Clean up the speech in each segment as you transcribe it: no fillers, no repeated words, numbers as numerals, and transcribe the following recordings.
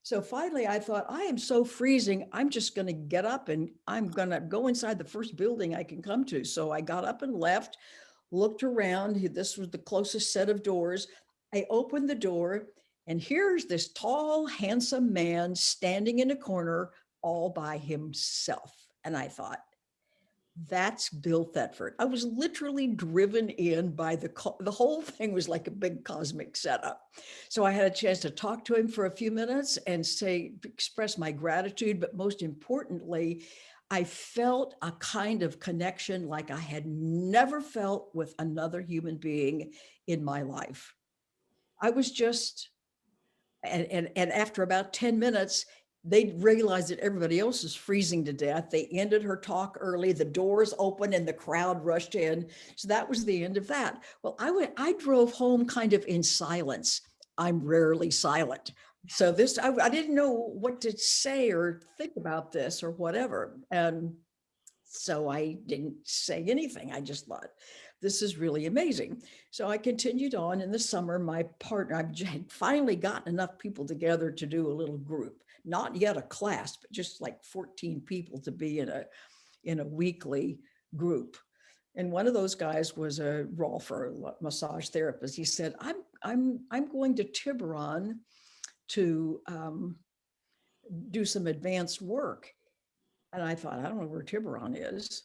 So finally I thought, I am so freezing, I'm just going to get up and I'm going to go inside the first building I can come to. So I got up and left, looked around. This was the closest set of doors. I opened the door, and here's this tall, handsome man standing in a corner all by himself. And I thought, that's Bill Thetford. I was literally driven in by the whole thing was like a big cosmic setup. So I had a chance to talk to him for a few minutes and express my gratitude, but most importantly, I felt a kind of connection like I had never felt with another human being in my life. I was just, and after about 10 minutes, they realized that everybody else is freezing to death. They ended her talk early. The doors opened and the crowd rushed in. So that was the end of that. Well, I drove home kind of in silence. I'm rarely silent. So I didn't know what to say or think about this or whatever. And so I didn't say anything. I just thought, this is really amazing. So I continued on in the summer. My partner, I had finally gotten enough people together to do a little group, not yet a class, but just like 14 people to be in a weekly group. And one of those guys was a Rolfer, a massage therapist. He said, I'm going to Tiburon to do some advanced work. And I thought, I don't know where Tiburon is.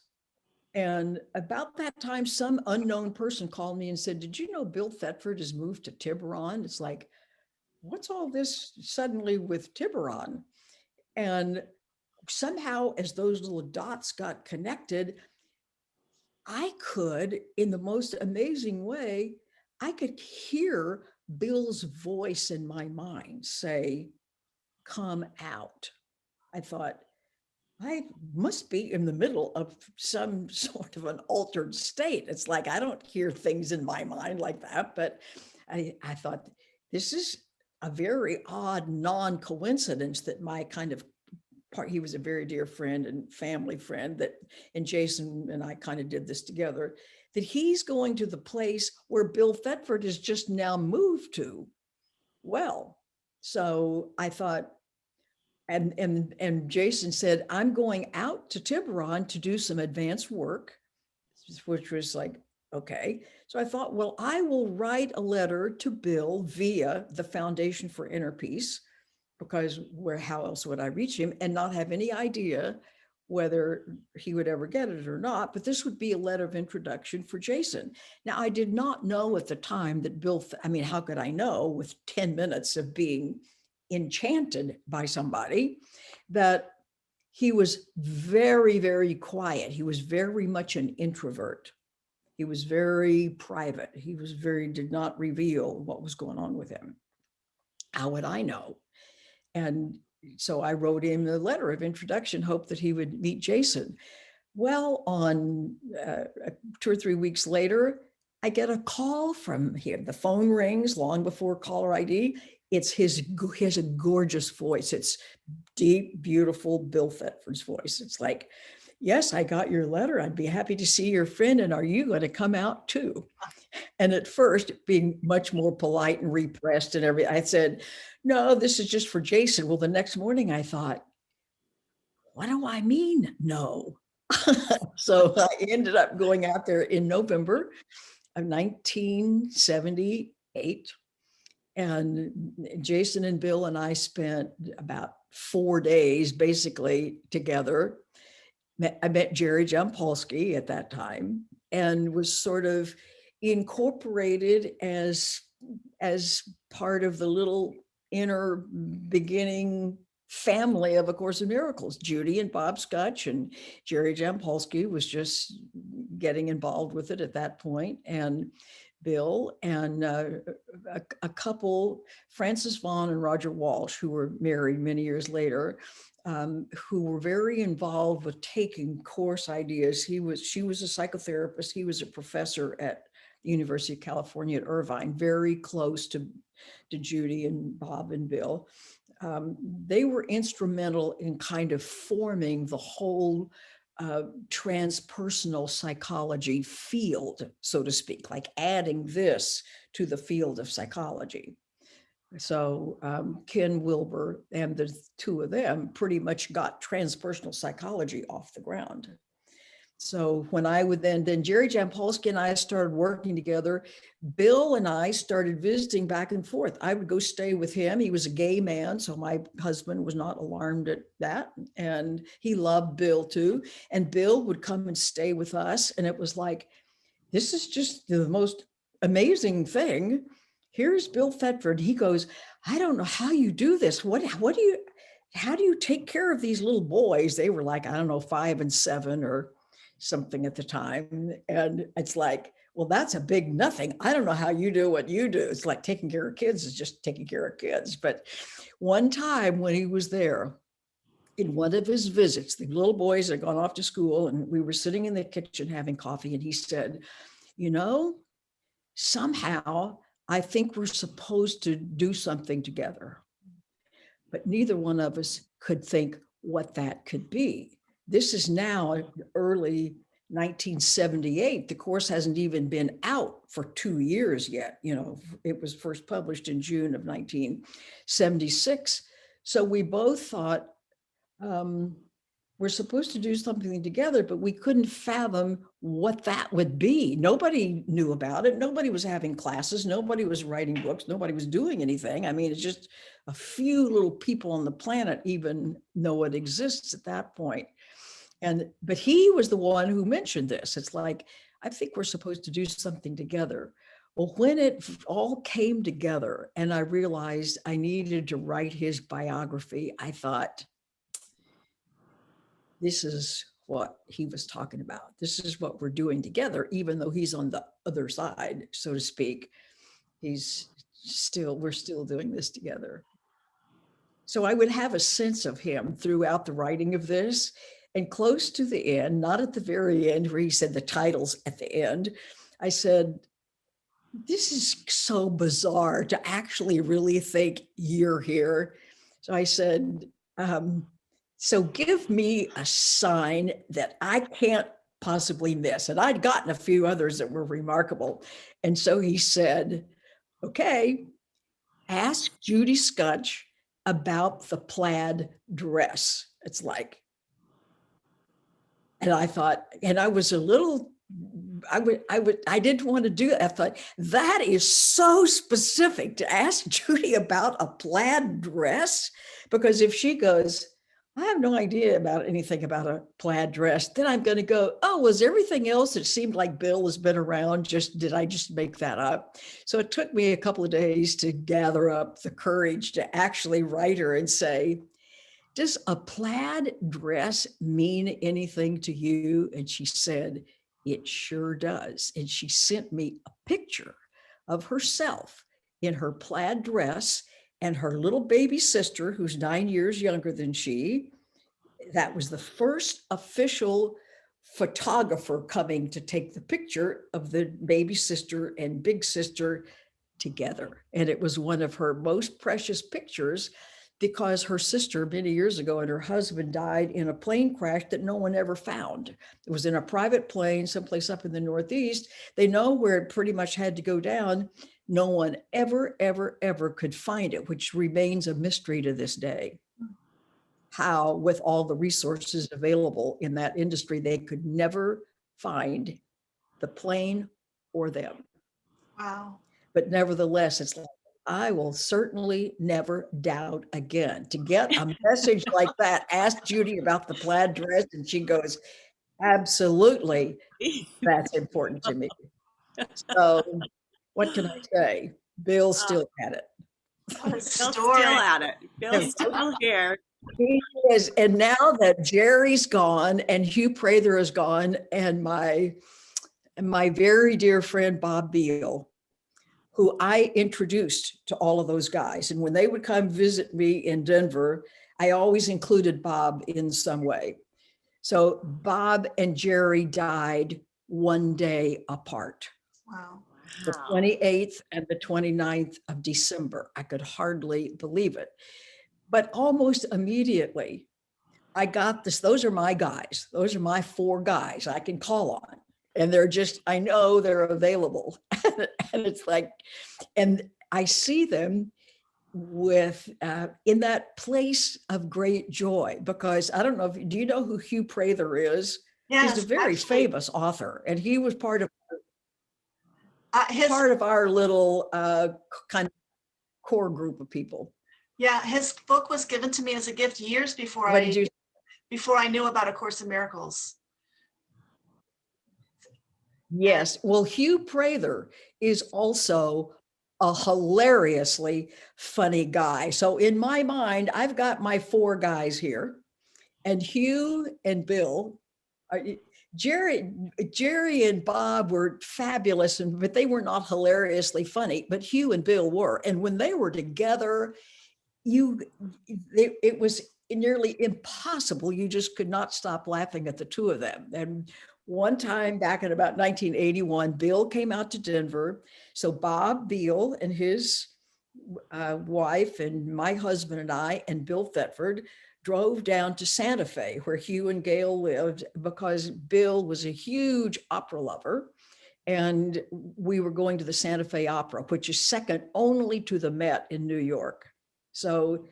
And about that time, some unknown person called me and said, did you know Bill Thetford has moved to Tiburon? It's like, what's all this suddenly with Tiburon? And somehow, as those little dots got connected, I could, in the most amazing way, I could hear Bill's voice in my mind say, come out. I thought, I must be in the middle of some sort of an altered state. It's like, I don't hear things in my mind like that, but I thought, this is a very odd non-coincidence that my kind of part, he was a very dear friend and family friend and Jason and I kind of did this together, that he's going to the place where Bill Thetford has just now moved to. Well, so I thought, and Jason said, I'm going out to Tiburon to do some advanced work, which was like, okay. So I thought, well, I will write a letter to Bill via the Foundation for Inner Peace, because how else would I reach him, and not have any idea whether he would ever get it or not. But this would be a letter of introduction for Jason. Now, I did not know at the time that how could I know with 10 minutes of being enchanted by somebody, that he was very, very quiet. He was very much an introvert. He was very private. Did not reveal what was going on with him. How would I know? And so I wrote him a letter of introduction, hoped that he would meet Jason. Well, on 2 or 3 weeks later, I get a call from him. The phone rings long before caller ID. He has a gorgeous voice. It's deep, beautiful Bill Thetford's voice. It's like, yes, I got your letter. I'd be happy to see your friend. And are you going to come out too? And at first, being much more polite and repressed and everything, I said, no, this is just for Jason. Well, the next morning I thought, what do I mean? No. So I ended up going out there in November of 1978. And Jason and Bill and I spent about 4 days basically together. I met Jerry Jampolsky at that time and was sort of incorporated as part of the little inner beginning family of A Course in Miracles. Judy and Bob Scutch and Jerry Jampolsky was just getting involved with it at that point, and Bill and a couple, Francis Vaughn and Roger Walsh, who were married many years later, who were very involved with taking course ideas. She was a psychotherapist. He was a professor at the University of California at Irvine, very close to Judy and Bob and Bill. They were instrumental in kind of forming the whole transpersonal psychology field, so to speak, like adding this to the field of psychology. So Ken Wilber and the two of them pretty much got transpersonal psychology off the ground. So when I would then Jerry Jampolsky and I started working together. Bill and I started visiting back and forth. I would go stay with him. He was a gay man, so my husband was not alarmed at that. And he loved Bill too. And Bill would come and stay with us. And it was like, this is just the most amazing thing. Here's Bill Thetford. He goes, I don't know how you do this. How do you take care of these little boys? They were like, I don't know, 5 and 7 or something at the time. And it's like, well, that's a big nothing. I don't know how you do what you do. It's like taking care of kids is just taking care of kids. But one time when he was there, in one of his visits, the little boys had gone off to school and we were sitting in the kitchen having coffee. And he said, you know, somehow I think we're supposed to do something together. But neither one of us could think what that could be. This is now early 1978. The course hasn't even been out for 2 years yet. You know, it was first published in June of 1976. So we both thought, we're supposed to do something together, but we couldn't fathom what that would be. Nobody knew about it. Nobody was having classes. Nobody was writing books. Nobody was doing anything. I mean, it's just a few little people on the planet even know it exists at that point. But he was the one who mentioned this. It's like, I think we're supposed to do something together. Well, when it all came together and I realized I needed to write his biography, I thought, this is what he was talking about. This is what we're doing together, even though he's on the other side, so to speak. We're still doing this together. So I would have a sense of him throughout the writing of this. And close to the end, not at the very end where he said the titles at the end, I said, this is so bizarre to actually really think you're here. So I said, so give me a sign that I can't possibly miss. And I'd gotten a few others that were remarkable. And so he said, okay, ask Judy Scutch about the plaid dress. It's like, and I thought, and I was a little, I didn't want to do it. I thought, that is so specific to ask Judy about a plaid dress, because if she goes, I have no idea about anything about a plaid dress, then I'm going to go, oh, was everything else that seemed like Bill has been around, did I just make that up? So it took me a couple of days to gather up the courage to actually write her and say, does a plaid dress mean anything to you? And she said, it sure does. And she sent me a picture of herself in her plaid dress and her little baby sister, who's 9 years younger than she. That was the first official photographer coming to take the picture of the baby sister and big sister together. And it was one of her most precious pictures, because her sister many years ago and her husband died in a plane crash that no one ever found. It was in a private plane someplace up in the Northeast. They know where it pretty much had to go down. No one ever, ever, ever could find it, which remains a mystery to this day. How, with all the resources available in that industry, they could never find the plane or them. Wow. But nevertheless, it's like, I will certainly never doubt again. To get a message like that, ask Judy about the plaid dress, and she goes, absolutely, that's important to me. So what can I say? Bill's still at it. What a Bill's story. still at it. Bill's still here. He is. And now that Jerry's gone and Hugh Prather is gone, and my very dear friend Bob Beal, who I introduced to all of those guys. And when they would come visit me in Denver, I always included Bob in some way. So Bob and Jerry died one day apart. Wow. The 28th and the 29th of December. I could hardly believe it. But almost immediately, I got this. Those are my guys. Those are my 4 guys I can call on. And they're just, I know they're available. And it's like, and I see them with in that place of great joy, because I don't know if do you know who Hugh Prather is? He's a Yes, very actually, famous author, and he was his part of our little kind of core group of people. yeah, his book was given to me as a gift years What did you? before I knew about A Course in Miracles. Yes. Well, Hugh Prather is also a hilariously funny guy. So in my mind, I've got my four guys here, and Hugh and Bill. Are, Jerry, Jerry and Bob were fabulous, but they were not hilariously funny. But Hugh and Bill were, and when they were together, you, it was nearly impossible. You just could not stop laughing at the two of them. And one time back in about 1981, Bill came out to Denver. So Bob Beal and his wife and my husband and I and Bill Thetford drove down to Santa Fe, where Hugh and Gail lived, because Bill was a huge opera lover. And we were going to the Santa Fe Opera, which is second only to the Met in New York. So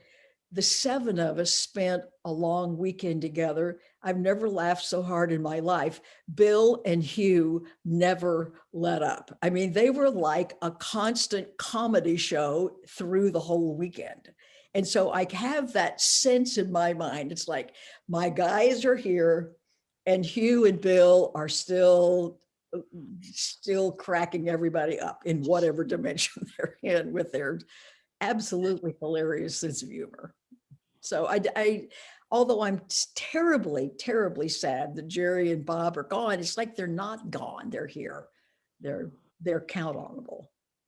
the seven of us spent a long weekend together. I've never laughed so hard in my life. Bill and Hugh never let up. I mean, they were like a constant comedy show through the whole weekend. And so I have that sense in my mind. It's like my guys are here and Hugh and Bill are still cracking everybody up in whatever dimension they're in with their absolutely hilarious sense of humor. So although I'm terribly, terribly sad that Jerry and Bob are gone, it's like they're not gone. They're here. They're count onable.